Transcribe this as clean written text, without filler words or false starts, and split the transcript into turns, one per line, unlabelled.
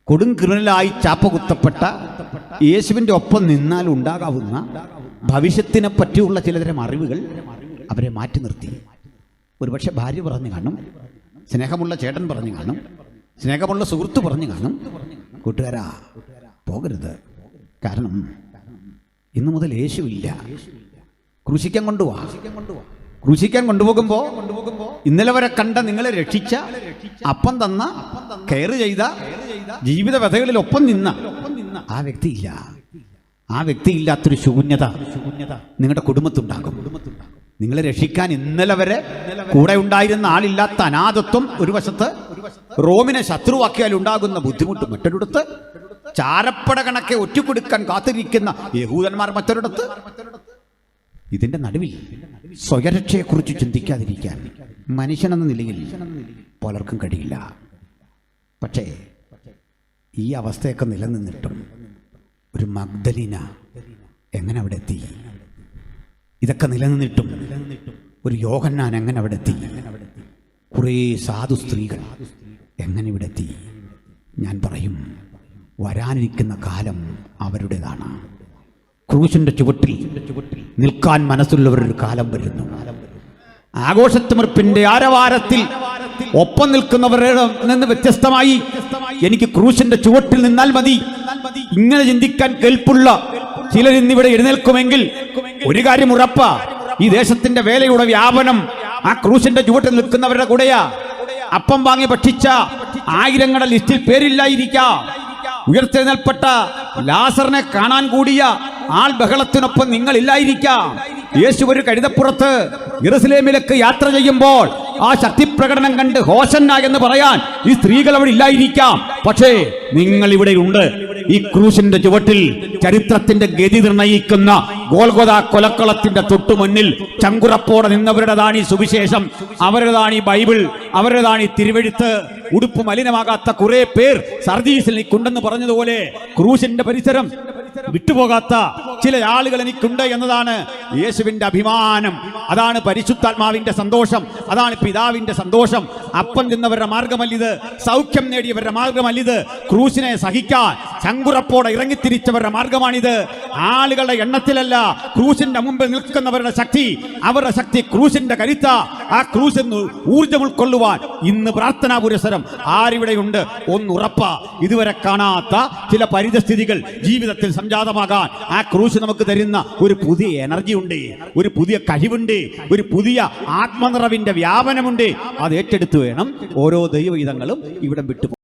കൊടും ക്രിമിനലായി ചാപ്പ കുത്തപ്പെട്ട യേശുവിൻ്റെ ഒപ്പം നിന്നാൽ ഉണ്ടാകാവുന്ന ഭവിഷ്യത്തിനെ പറ്റിയുള്ള ചിലതരം അറിവുകൾ അവരെ മാറ്റി നിർത്തി. ഒരുപക്ഷെ ഭാര്യ പറഞ്ഞു കാണും, സ്നേഹമുള്ള ചേട്ടൻ പറഞ്ഞു കാണും, സ്നേഹമുള്ള സുഹൃത്ത് പറഞ്ഞു കാണും, കൂട്ടുകാരാ പോകരുത്, കാരണം ഇന്നു മുതൽ യേശുവില്ല, ക്രൂശിക്കാൻ കൊണ്ടുപോവാ. ക്രൂശിക്കാൻ കൊണ്ടുപോകുമ്പോൾ ഇന്നലെ വരെ കണ്ട നിങ്ങളെ രക്ഷിച്ച, അപ്പം തന്ന, കെയർ ചെയ്ത, ജീവിത വ്യഥകളിൽ ഒപ്പം നിന്ന ആ വ്യക്തിയില്ല. ആ വ്യക്തിയില്ലാത്തൊരു ശൂന്യത നിങ്ങളുടെ കുടുംബത്തുണ്ടാകും. നിങ്ങളെ രക്ഷിക്കാൻ ഇന്നലെ വരെ കൂടെ ഉണ്ടായിരുന്ന ആളില്ലാത്ത അനാഥത്വം ഒരു വശത്ത്, റോമിനെ ശത്രുവാക്കിയാൽ ഉണ്ടാകുന്ന ബുദ്ധിമുട്ട് മറ്റൊരിടത്ത്, ചാരപ്പട കണക്കെ ഒറ്റുകൊടുക്കാൻ കാത്തിരിക്കുന്ന യഹൂദന്മാർ മറ്റൊരിടത്ത്. ഇതിന്റെ നടുവിൽ സ്വയരക്ഷയെക്കുറിച്ച് ചിന്തിക്കാതിരിക്കാൻ മനുഷ്യനെന്ന നിലയിൽ പലർക്കും കഴിയില്ല. പക്ഷേ ഈ അവസ്ഥയൊക്കെ നിലനിന്നിട്ടും ഒരു മഗ്ദലീന എങ്ങനെ അവിടെ എത്തി? ഇതൊക്കെ നിലനിന്നിട്ടും ഒരു യോഹന്നാൻ എങ്ങനെ അവിടെ എത്തി? കുറേ സാധു സ്ത്രീകൾ എങ്ങനെ ഇവിടെ എത്തി? ഞാൻ പറയും, വരാനിരിക്കുന്ന കാലം അവരുടേതാണ്. ക്രൂശിന്റെ ചുവട്ടിൽ നിൽക്കാൻ മനസ്സുള്ളവരൊരു കാലം വരുന്നു. ആഘോഷത്തിമിർപ്പിന്റെ ആരവാരത്തിൽ ഒപ്പം നിൽക്കുന്നവരുടെ നിന്ന് വ്യത്യസ്തമായി എനിക്ക് ക്രൂശിന്റെ ചുവട്ടിൽ നിന്നാൽ മതി, ഇങ്ങനെ ചിന്തിക്കാൻ കേൾപ്പുള്ള ചിലരിന്നിവിടെ എഴുന്നേൽക്കുമെങ്കിൽ ഒരു കാര്യം ഉറപ്പാ, ഈ ദേശത്തിന്റെ വേലയുടെ വ്യാപനം ആ ക്രൂശിന്റെ ചുവട്ടിൽ നിൽക്കുന്നവരുടെ കൂടെയാ. അപ്പം വാങ്ങി ഭക്ഷിച്ച ആയിരങ്ങളുടെ ലിസ്റ്റിൽ പേരില്ലായിരിക്കാം. ഉയർത്തെഴുന്നേൽപ്പെട്ട ലാസറിനെ കാണാൻ കൂടിയ ആൾ ബഹളത്തിനൊപ്പം നിങ്ങളില്ലായിരിക്കാം. യേശു ഒരു കഴുതപ്പുറത്ത് യെരുശലേമിലേക്ക് യാത്ര ചെയ്യുമ്പോൾ ആ ശക്തിപ്രകടനം കണ്ട് ഹോശന്ന എന്ന് പറയാൻ ഈ സ്ത്രീകൾ അവിടെ ഇല്ലായിരിക്കാം. പക്ഷേ നിങ്ങൾ ഇവിടെയുണ്ട്. ഈ ക്രൂശിന്റെ ചുവട്ടിൽ ചരിത്രത്തിന്റെ ഗതി നിർണയിക്കുന്ന ഗോൽഗോഥാ കൊലക്കളത്തിന്റെ തൊട്ടുമുന്നിൽ ചങ്കുറപ്പോടെ നിന്നവരുടേതാണ് ഈ സുവിശേഷം, അവരുടേതാണ് ഈ ബൈബിൾ, അവരുടേതാണ് ഈ തിരുവെഴുത്ത്. ഉടുപ്പ് മലിനമാകാത്ത കുറെ പേർ സർദീസിൽ എനിക്കുണ്ടെന്ന് പറഞ്ഞതുപോലെ ക്രൂശിന്റെ പരിസരം വിട്ടുപോകാത്ത ചില ആളുകൾ എനിക്കുണ്ട് എന്നതാണ് യേശുവിന്റെ അഭിമാനം. അതാണ് പരിശുദ്ധാത്മാവിന്റെ സന്തോഷം, അതാണ് പിതാവിന്റെ സന്തോഷം. അപ്പം തിന്നവരുടെ മാർഗമല്ലിത്, സൗഖ്യം നേടിയവരുടെ മാർഗമല്ലിത്, ക്രൂശിനെ സഹിക്കാൻ ചങ്കുറപ്പോടെ ഇറങ്ങിത്തിരിച്ചവരുടെ മാർഗമാണിത്. ആളുകളുടെ എണ്ണത്തിലല്ല, ക്രൂശിന്റെ മുമ്പിൽ നിൽക്കുന്നവരുടെ ശക്തി, അവരുടെ ശക്തി ക്രൂശിന്റെ കരുത്ത. ആ ക്രൂശിന് ഊർജ്ജം ഉൾക്കൊള്ളുവാൻ ഇന്ന് പ്രാർത്ഥനാ പുരസരം ആരിവിടെയുണ്ട്? ഒന്നുറപ്പാ, ഇതുവരെ കാണാത്ത ചില പരിതസ്ഥിതികൾ ജീവിതത്തിൽ സംജാതമാകാൻ ആ ക്രൂശ് നമുക്ക് തരുന്ന ഒരു പുതിയ എനർജി ഉണ്ട്, ഒരു പുതിയ കഴിവുണ്ട്, ഒരു പുതിയ ആത്മനിറവിന്റെ വ്യാപനമുണ്ട്. അത് ഏറ്റെടുത്തു വേണം ഓരോ ദൈവഹിതങ്ങളും ഇവിടെ വിട്ടു